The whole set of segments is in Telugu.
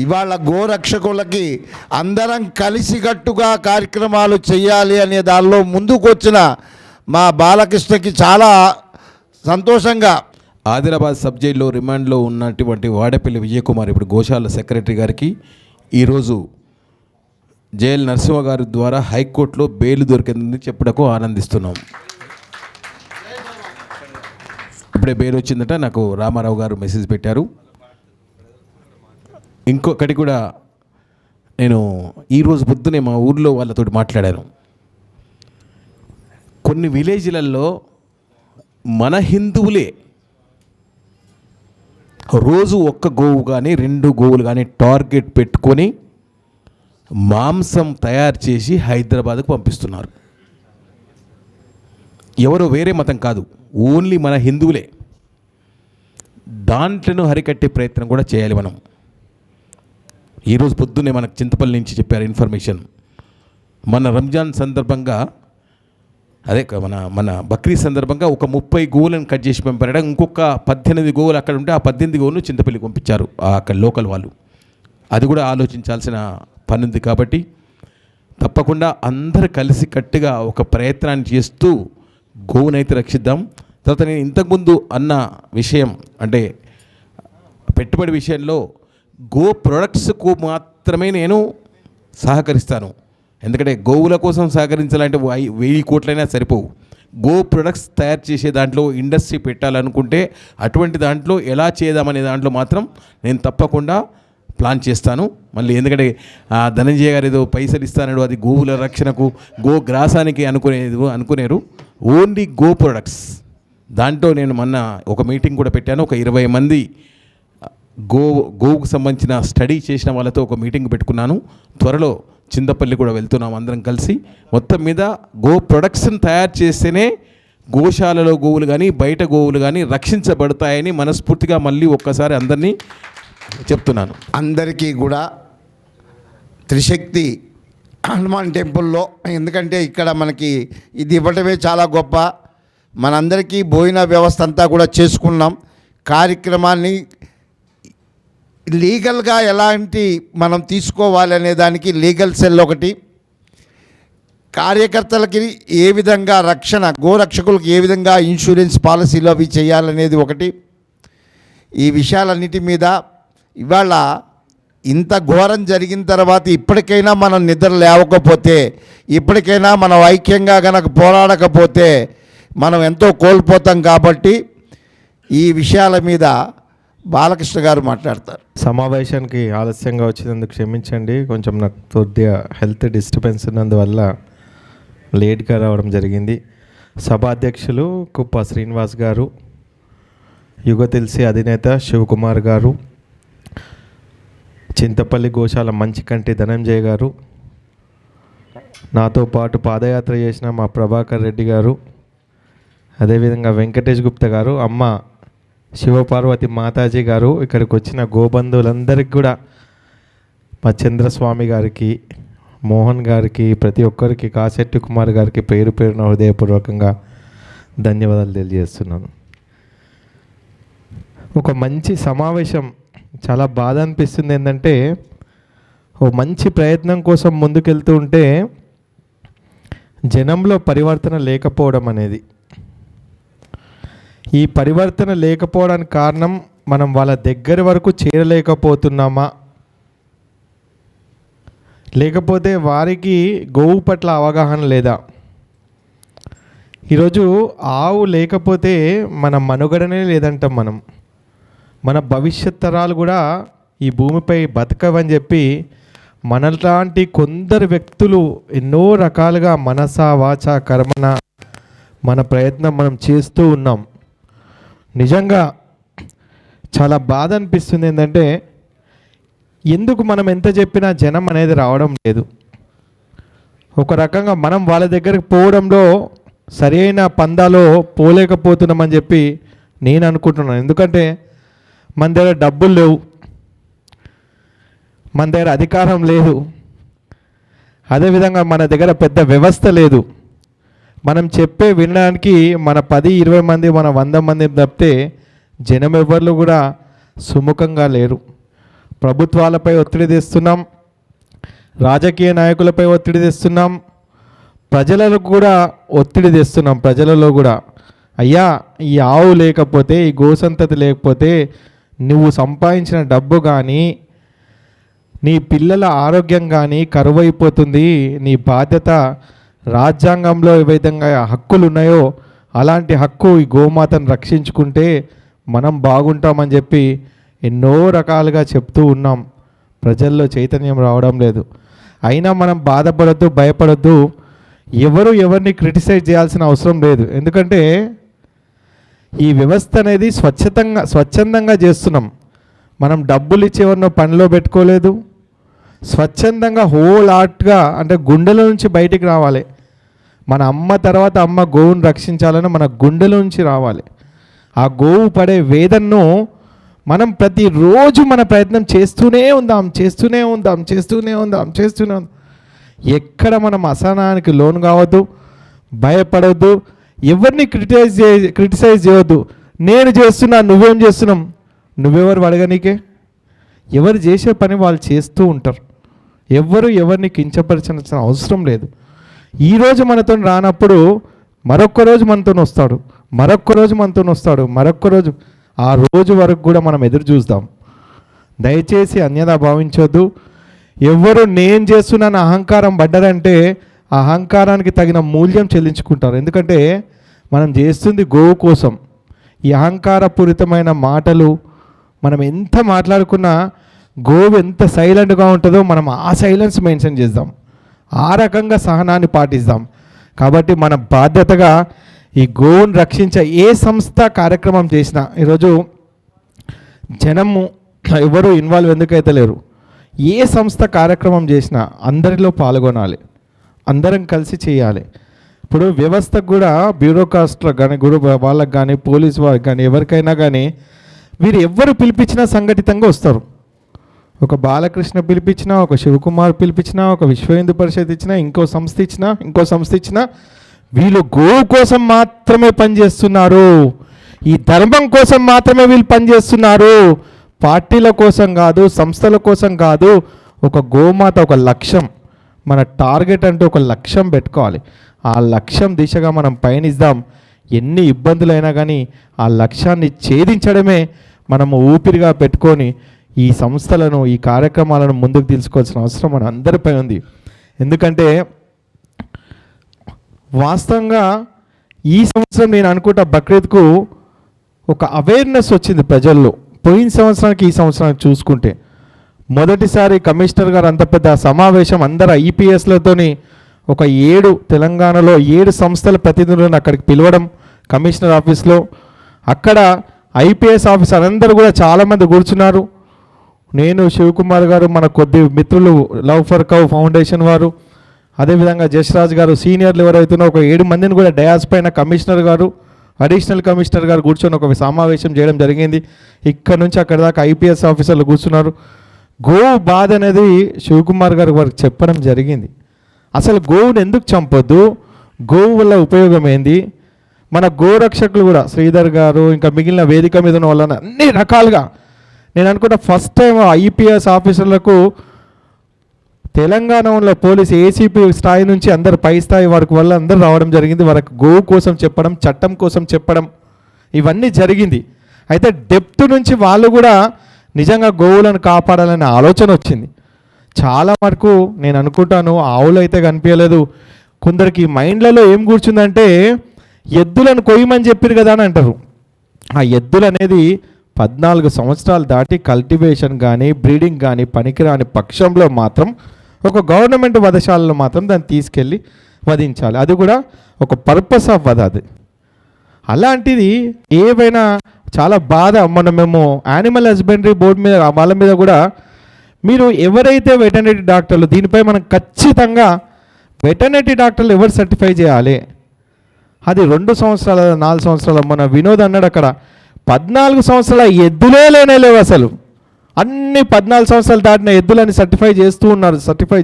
ఇవాళ గోరక్షకులకి అందరం కలిసికట్టుగా కార్యక్రమాలు చేయాలి అనే దానిలో ముందుకు వచ్చిన మా బాలకృష్ణకి చాలా సంతోషంగా. ఆదిలాబాద్ సబ్ జైల్లో రిమాండ్లో ఉన్నటువంటి వాడపల్లి విజయకుమార్ ఇప్పుడు గోశాల సెక్రటరీ గారికి ఈరోజు జైలు నరసింహ గారి ద్వారా హైకోర్టులో బెయిల్ దొరికిందని చెప్పడకు ఆనందిస్తున్నాం. ఇప్పుడే బెయిల్ వచ్చిందట, నాకు రామారావు గారు మెసేజ్ పెట్టారు. ఇంకొకటి కూడా, నేను ఈరోజు పొద్దునే మా ఊర్లో వాళ్ళతో మాట్లాడాను. కొన్ని విలేజ్లలో మన హిందువులే రోజు ఒక్క గోవు కానీ 2 గోవులు కానీ టార్గెట్ పెట్టుకొని మాంసం తయారు చేసి హైదరాబాద్కు పంపిస్తున్నారు. ఎవరో వేరే మతం కాదు, ఓన్లీ మన హిందువులే. దాంట్లను హరికట్టే ప్రయత్నం కూడా చేయాలి మనం. ఈరోజు పొద్దున్నే మనకు చింతపల్లి నుంచి చెప్పారు ఇన్ఫర్మేషన్. మన రంజాన్ సందర్భంగా, అదే మన బక్రీద్ సందర్భంగా ఒక 30 గోవులను కట్ చేసి పంపారు. ఇంకొక 18 గోవులు అక్కడ ఉంటే ఆ 18 గోవులను చింతపల్లికి పంపించారు అక్కడ లోకల్ వాళ్ళు. అది కూడా ఆలోచించాల్సిన పని ఉంది. కాబట్టి తప్పకుండా అందరు కలిసి కట్టుగా ఒక ప్రయత్నాన్ని చేస్తూ గోవునైతే రక్షిద్దాం. తర్వాత నేను ఇంతకుముందు అన్న విషయం అంటే పెట్టుబడి విషయంలో గో ప్రొడక్ట్స్కు మాత్రమే నేను సహకరిస్తాను. ఎందుకంటే గోవుల కోసం సహకరించాలంటే 1000 కోట్లైనా సరిపోవు. గో ప్రొడక్ట్స్ తయారు చేసే దాంట్లో ఇండస్ట్రీ పెట్టాలనుకుంటే అటువంటి దాంట్లో ఎలా చేద్దామనే దాంట్లో మాత్రం నేను తప్పకుండా ప్లాన్ చేస్తాను. మళ్ళీ ఎందుకంటే ధనంజయ గారు ఏదో పైసలు ఇస్తానడు, అది గోవుల రక్షణకు గో గ్రాసానికి అనుకునేరు. ఓన్లీ గో ప్రొడక్ట్స్ దాంట్లో నేను మొన్న ఒక మీటింగ్ కూడా పెట్టాను. ఒక 20 మంది గోవుకు సంబంధించిన స్టడీ చేసిన వాళ్ళతో ఒక మీటింగ్ పెట్టుకున్నాను. త్వరలో చింతపల్లి కూడా వెళ్తున్నాం అందరం కలిసి. మొత్తం మీద గో ప్రొడక్ట్స్ని తయారు చేస్తేనే గోశాలలో గోవులు కానీ బయట గోవులు కానీ రక్షించబడతాయని మనస్ఫూర్తిగా మళ్ళీ ఒక్కసారి అందరినీ చెప్తున్నాను. అందరికీ కూడా త్రిశక్తి హనుమాన్ టెంపుల్లో, ఎందుకంటే ఇక్కడ మనకి ఇది ఇవ్వటమే చాలా గొప్ప. మనందరికీ భోజన వ్యవస్థ అంతా కూడా చేసుకున్నాం. కార్యక్రమాన్ని లీగల్గా ఎలాంటి మనం తీసుకోవాలి అనే దానికి లీగల్ సెల్ ఒకటి, కార్యకర్తలకి ఏ విధంగా రక్షణ, గోరక్షకులకు ఏ విధంగా ఇన్సూరెన్స్ పాలసీలు అవి చేయాలనేది ఒకటి. ఈ విషయాలన్నిటి మీద ఇవాళ ఇంత ఘోరం జరిగిన తర్వాత ఇప్పటికైనా మనం నిద్ర లేవకపోతే, ఇప్పటికైనా మనం ఐక్యంగా కనుక పోరాడకపోతే మనం ఎంతో కోల్పోతాం. కాబట్టి ఈ విషయాల మీద బాలకృష్ణ గారు మాట్లాడతారు. సమావేశానికి ఆలస్యంగా వచ్చినందుకు క్షమించండి. కొంచెం నాకు కొద్దిగా హెల్త్ డిస్టర్బెన్స్ ఉన్నందువల్ల లేట్గా రావడం జరిగింది. సభాధ్యక్షులు కుప్ప శ్రీనివాస్ గారు, యుగ తెలిసి అధినేత శివకుమార్ గారు, చింతపల్లి గోశాల మంచికంటి ధనంజయ గారు, నాతో పాటు పాదయాత్ర చేసిన మా ప్రభాకర్ రెడ్డి గారు, అదేవిధంగా వెంకటేష్ గుప్తా గారు, అమ్మ శివపార్వతి మాతాజీ గారు, ఇక్కడికి వచ్చిన గోబంధువులందరికీ కూడా, మా చంద్రస్వామి గారికి, మోహన్ గారికి, ప్రతి ఒక్కరికి, కాశెట్టి కుమార్ గారికి పేరు పేరున హృదయపూర్వకంగా ధన్యవాదాలు తెలియజేస్తున్నాను. ఒక మంచి సమావేశం. చాలా బాధ అనిపిస్తుంది ఏంటంటే, ఓ మంచి ప్రయత్నం కోసం ముందుకెళ్తూ ఉంటే జనంలో పరివర్తన లేకపోవడం అనేది. ఈ పరివర్తన లేకపోవడానికి కారణం మనం వాళ్ళ దగ్గర వరకు చేరలేకపోతున్నామా, లేకపోతే వారికి గోవు పట్ల అవగాహన లేదా? ఈరోజు ఆవు లేకపోతే మన మనుగడనే లేదంటాం మనం. మన భవిష్యత్ తరాలు కూడా ఈ భూమిపై బతకవని చెప్పి మనలాంటి కొందరు వ్యక్తులు ఎన్నో రకాలుగా మనస వాచ కర్మన మన ప్రయత్నం మనం చేస్తూ ఉన్నాం. నిజంగా చాలా బాధ అనిపిస్తుంది. ఏంటంటే ఎందుకు మనం ఎంత చెప్పినా జనం అనేది రావడం లేదు. ఒక రకంగా మనం వాళ్ళ దగ్గరికి పోవడంలో సరైన పందాలో పోలేకపోతున్నామని చెప్పి నేను అనుకుంటున్నాను. ఎందుకంటే మన దగ్గర డబ్బులు లేవు, మన దగ్గర అధికారం లేదు, అదేవిధంగా మన దగ్గర పెద్ద వ్యవస్థ లేదు. మనం చెప్పే వినడానికి మన 10-20 మంది, మన 100 మంది తప్పితే జనం ఎవరు కూడా సుముఖంగా లేరు. ప్రభుత్వాలపై ఒత్తిడి తెస్తున్నాం, రాజకీయ నాయకులపై ఒత్తిడి తెస్తున్నాం, ప్రజలకు కూడా ఒత్తిడి తెస్తున్నాం. ప్రజలలో కూడా అయ్యా ఈ ఆవు లేకపోతే, ఈ గోసంతతి లేకపోతే నువ్వు సంపాదించిన డబ్బు కానీ నీ పిల్లల ఆరోగ్యం కానీ కరువైపోతుంది. నీ బాధ్యత రాజ్యాంగంలో ఏ విధంగా హక్కులు ఉన్నాయో అలాంటి హక్కు ఈ గోమాతను రక్షించుకుంటే మనం బాగుంటామని చెప్పి ఎన్నో రకాలుగా చెప్తూ ఉన్నాం. ప్రజల్లో చైతన్యం రావడం లేదు. అయినా మనం బాధపడద్దు, భయపడద్దు. ఎవరిని క్రిటిసైజ్ చేయాల్సిన అవసరం లేదు. ఎందుకంటే ఈ వ్యవస్థ అనేది స్వచ్ఛందంగా చేస్తున్నాం. మనం డబ్బులు ఇచ్చేవన్నో పనిలో పెట్టుకోలేదు. స్వచ్ఛందంగా హోల్ ఆర్ట్గా అంటే గుండెల నుంచి బయటికి రావాలి. మన అమ్మ తర్వాత అమ్మ గోవును రక్షించాలని మన గుండెల నుంచి రావాలి. ఆ గోవు పడే వేదనను మనం ప్రతిరోజు మన ప్రయత్నం చేస్తూనే ఉందాం. ఎక్కడ మనం అసహనానికి లోను కావద్దు, భయపడవద్దు, ఎవరిని క్రిటిసైజ్ చేయవద్దు. నేను చేస్తున్నా, నువ్వేం చేస్తున్నాం, నువ్వెవరు అడగనీకే? ఎవరు చేసే పని వాళ్ళు చేస్తూ ఉంటారు. ఎవరిని కించపరచాల్సిన అవసరం లేదు. ఈరోజు మనతో రానప్పుడు మరొక్క రోజు మనతో వస్తాడు, మరొక్క రోజు. ఆ రోజు వరకు కూడా మనం ఎదురు చూద్దాం. దయచేసి అన్యదా భావించొద్దు. ఎవరు నేను చేస్తున్నాను అహంకారం పడ్డారంటే ఆ అహంకారానికి తగిన మూల్యం చెల్లించుకుంటారు. ఎందుకంటే మనం చేస్తుంది గోవు కోసం. ఈ అహంకారపూరితమైన మాటలు మనం ఎంత మాట్లాడుకున్నా గోవు ఎంత సైలెంట్గా ఉంటుందో మనం ఆ సైలెన్స్ మెన్షన్ చేద్దాం. ఆ రకంగా సహనాన్ని పాటిద్దాం. కాబట్టి మన బాధ్యతగా ఈ గోవును రక్షించే ఏ సంస్థ కార్యక్రమం చేసినా ఈరోజు జనము ఎవరు ఇన్వాల్వ్ ఎందుకైతే లేరు. ఏ సంస్థ కార్యక్రమం చేసినా అందరిలో పాల్గొనాలి, అందరం కలిసి చేయాలి. ఇప్పుడు వ్యవస్థకు కూడా బ్యూరోక్రాస్ట్లకు కానీ వాళ్ళకి కానీ పోలీసు వారికి కానీ ఎవరికైనా కానీ వీరు ఎవరు పిలిపించినా సంఘటితంగా వస్తారు. ఒక బాలకృష్ణ పిలిపించినా, ఒక శివకుమార్ పిలిపించినా, ఒక విశ్వ హిందూ పరిషత్ ఇచ్చినా, ఇంకో సంస్థ ఇచ్చినా వీళ్ళు గోవు కోసం మాత్రమే పనిచేస్తున్నారు. ఈ ధర్మం కోసం మాత్రమే వీళ్ళు పనిచేస్తున్నారు. పార్టీల కోసం కాదు, సంస్థల కోసం కాదు. ఒక గోమాత ఒక లక్ష్యం, మన టార్గెట్ అంటూ ఒక లక్ష్యం పెట్టుకోవాలి. ఆ లక్ష్యం దిశగా మనం పయనిద్దాం. ఎన్ని ఇబ్బందులైనా కానీ ఆ లక్ష్యాన్ని ఛేదించడమే మనము ఊపిరిగా పెట్టుకొని ఈ సంస్థలను, ఈ కార్యక్రమాలను ముందుకు తీసుకోవాల్సిన అవసరం మన అందరిపై ఉంది. ఎందుకంటే వాస్తవంగా ఈ సంవత్సరం నేను అనుకుంటా బక్రీద్కు ఒక అవేర్నెస్ వచ్చింది ప్రజల్లో. పోయిన సంవత్సరానికి ఈ సంవత్సరానికి చూసుకుంటే మొదటిసారి కమిషనర్ గారు అంత పెద్ద సమావేశం అందరు ఐపీఎస్లతోని ఒక 7 తెలంగాణలో 7 సంస్థల ప్రతినిధులను అక్కడికి పిలవడం కమిషనర్ ఆఫీస్లో. అక్కడ ఐపీఎస్ ఆఫీసర్ అందరూ కూడా చాలామంది కూర్చున్నారు. నేను, శివకుమార్ గారు, మన కొద్ది మిత్రులు లవ్ ఫర్ కవ్ ఫౌండేషన్ వారు, అదేవిధంగా జస్రాజ్ గారు, సీనియర్లు ఎవరైతున్నా ఒక 7 మందిని కూడా డయాస్ పైన కమిషనర్ గారు, అడిషనల్ కమిషనర్ గారు కూర్చొని ఒక సమావేశం చేయడం జరిగింది. ఇక్కడ నుంచి అక్కడ దాకా ఐపీఎస్ ఆఫీసర్లు కూర్చున్నారు. గోవు బాధ అనేది శివకుమార్ గారు వారికి చెప్పడం జరిగింది. అసలు గోవుని ఎందుకు చంపొద్దు, గోవు వల్ల ఉపయోగం ఏంది, మన గోరక్షకులు కూడా శ్రీధర్ గారు ఇంకా మిగిలిన వేదిక మీద ఉన్న వాళ్ళని అన్ని రకాలుగా నేను అనుకుంటా ఫస్ట్ టైం ఐపీఎస్ ఆఫీసర్లకు తెలంగాణలో పోలీసు ఏసీపీ స్థాయి నుంచి అందరు పై స్థాయి వరకు వల్ల అందరూ రావడం జరిగింది. వారికి గోవు కోసం చెప్పడం, చట్టం కోసం చెప్పడం ఇవన్నీ జరిగింది. అయితే డెప్త్ నుంచి వాళ్ళు కూడా నిజంగా గోవులను కాపాడాలనే ఆలోచన వచ్చింది. చాలా వరకు నేను అనుకుంటాను ఆవులు అయితే కనిపించలేదు. కొందరికి మైండ్లలో ఏం కూర్చుందంటే ఎద్దులను కొయ్యమని చెప్పారు కదా అని అంటారు. ఆ ఎద్దులు అనేది 14 సంవత్సరాలు దాటి కల్టివేషన్ కానీ బ్రీడింగ్ కానీ పనికిరాని పక్షంలో మాత్రం ఒక గవర్నమెంట్ వధశాలలో మాత్రం దాన్ని తీసుకెళ్ళి వధించాలి. అది కూడా ఒక పర్పస్ ఆఫ్ వధ. అది అలాంటిది ఏవైనా చాలా బాధ. మేము యానిమల్ హస్బెండరీ బోర్డు మీద వాళ్ళ మీద కూడా మీరు ఎవరైతే వెటర్నరీ డాక్టర్లు దీనిపై మనం ఖచ్చితంగా వెటర్నరీ డాక్టర్లు ఎవరు సర్టిఫై చేయాలి. అది 2 సంవత్సరాల 4 సంవత్సరాల మన వినోద్ అన్నాడు అక్కడ 14 సంవత్సరాల ఎద్దులే లేవు అసలు. అన్ని 14 సంవత్సరాలు దాటిన ఎద్దులని సర్టిఫై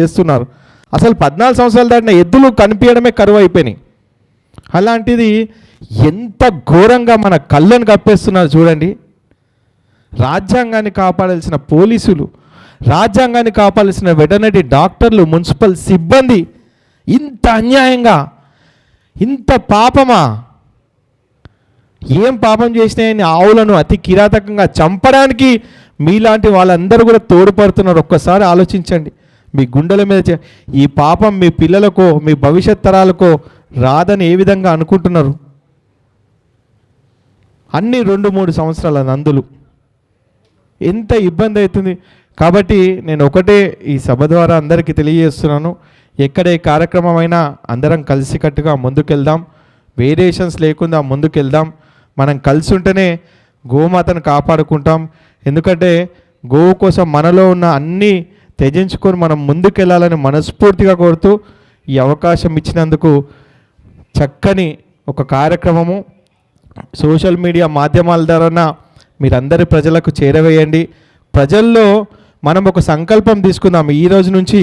చేస్తున్నారు. అసలు 14 సంవత్సరాలు దాటిన ఎద్దులు కనిపించడమే కరువు అయిపోయినాయి. అలాంటిది ఎంత ఘోరంగా మన కళ్ళను కప్పేస్తున్నారు చూడండి. రాజ్యాంగాన్ని కాపాడాల్సిన పోలీసులు, రాజ్యాంగాన్ని కాపాడాల్సిన వెటర్నరీ డాక్టర్లు, మున్సిపల్ సిబ్బంది ఇంత అన్యాయంగా, ఇంత పాపమా? ఏం పాపం చేసినాయని ఆవులను అతి కిరాతకంగా చంపడానికి మీలాంటి వాళ్ళందరూ కూడా తోడ్పడుతున్నారు. ఒక్కసారి ఆలోచించండి. మీ గుండెల మీద ఈ పాపం మీ పిల్లలకో, మీ భవిష్యత్ తరాలకో రాదని ఏ విధంగా అనుకుంటున్నారు? అన్ని 2-3 సంవత్సరాల నందులు ఎంత ఇబ్బంది అవుతుంది. కాబట్టి నేను ఒకటే ఈ సభ ద్వారా అందరికీ తెలియజేస్తున్నాను, ఎక్కడ ఏ కార్యక్రమమైనా అందరం కలిసికట్టుగా ముందుకెళ్దాం, వేరియేషన్స్ లేకుండా ముందుకెళ్దాం. మనం కలిసి ఉంటేనే గోమాతను కాపాడుకుంటాం. ఎందుకంటే గోవు కోసం మనలో ఉన్న అన్నీ త్యజించుకొని మనం ముందుకెళ్ళాలని మనస్ఫూర్తిగా కోరుతూ ఈ అవకాశం ఇచ్చినందుకు చక్కని ఒక కార్యక్రమము సోషల్ మీడియా మాధ్యమాల ద్వారా మీరందరి ప్రజలకు చేరవేయండి. ప్రజల్లో మనం ఒక సంకల్పం తీసుకుందాం. ఈ రోజు నుంచి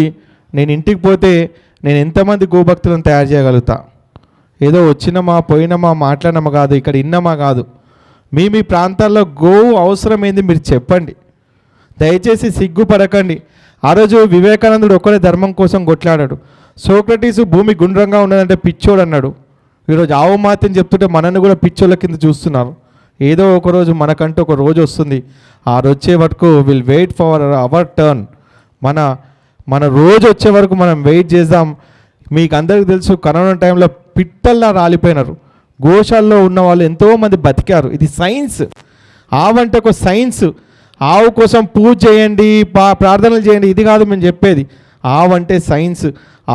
నేను ఇంటికి పోతే నేను ఎంతమంది గోభక్తులను తయారు చేయగలుగుతా? ఏదో వచ్చినమా పోయినమా మాట్లాడినమా కాదు, ఇక్కడ ఇన్నమా కాదు. మీ ప్రాంతాల్లో గోవు అవసరమైంది మీరు చెప్పండి. దయచేసి సిగ్గుపడకండి. ఆ రోజు వివేకానందుడు ఒక్కడే ధర్మం కోసం కొట్లాడాడు. సోక్రటీసు భూమి గుండ్రంగా ఉన్నదంటే పిచ్చోడు అన్నాడు. ఈరోజు ఆవు మాతని చెప్తుంటే మనల్ని కూడా పిచ్చోళ్ళ కింద చూస్తున్నారు. ఏదో ఒక రోజు మనకంటూ ఒక రోజు వస్తుంది. ఆ రోజు వచ్చే వరకు will wait for our turn. మన రోజు వచ్చే వరకు మనం వెయిట్ చేద్దాం. మీకు అందరికీ తెలుసు, కరోనా టైంలో పిట్టల్లా రాలిపోయినారు. గోశాల్లో ఉన్న వాళ్ళు ఎంతోమంది బతికారు. ఇది సైన్స్. ఆవు అంటే ఒక సైన్స్. ఆవు కోసం పూజ చేయండి, ప్రార్థనలు చేయండి, ఇది కాదు మేము చెప్పేది. ఆవు అంటే సైన్స్.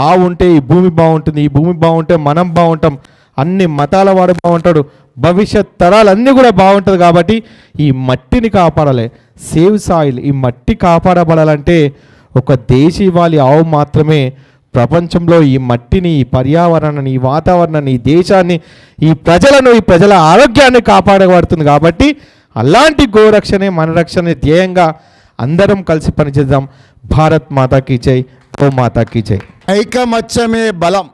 ఆవు ఉంటే ఈ భూమి బాగుంటుంది, ఈ భూమి బాగుంటే మనం బాగుంటాం, అన్ని మతాల వాడు బాగుంటాడు, భవిష్యత్ తరాలన్నీ కూడా బాగుంటుంది. కాబట్టి ఈ మట్టిని కాపాడాలి. Save soil. ఈ మట్టి కాపాడబడాలంటే ఒక దేశీవాళి ఆవు మాత్రమే ప్రపంచంలో ఈ మట్టిని, ఈ పర్యావరణాన్ని, ఈ వాతావరణాన్ని, ఈ దేశాన్ని, ఈ ప్రజలను, ఈ ప్రజల ఆరోగ్యాన్ని కాపాడబడుతుంది. కాబట్టి అలాంటి గోరక్షణే మన రక్షణ ధ్యేయంగా అందరం కలిసి పనిచేద్దాం. భారత్ మాతాకి జై, గో మాతాకి జై. ఐకమత్యమే బలం.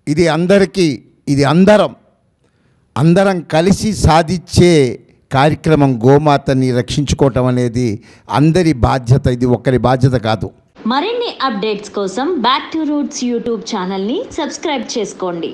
ఇది అందరికీ, ఇది అందరం కలిసి సాధించే కార్యక్రమం. గోమాతని రక్షించుకోవటం అనేది అందరి బాధ్యత. ఇది ఒక్కరి బాధ్యత కాదు. మరిన్ని అప్డేట్స్ కోసం బ్యాక్ టు రూట్స్ యూట్యూబ్ ఛానల్ని సబ్స్క్రైబ్ చేసుకోండి.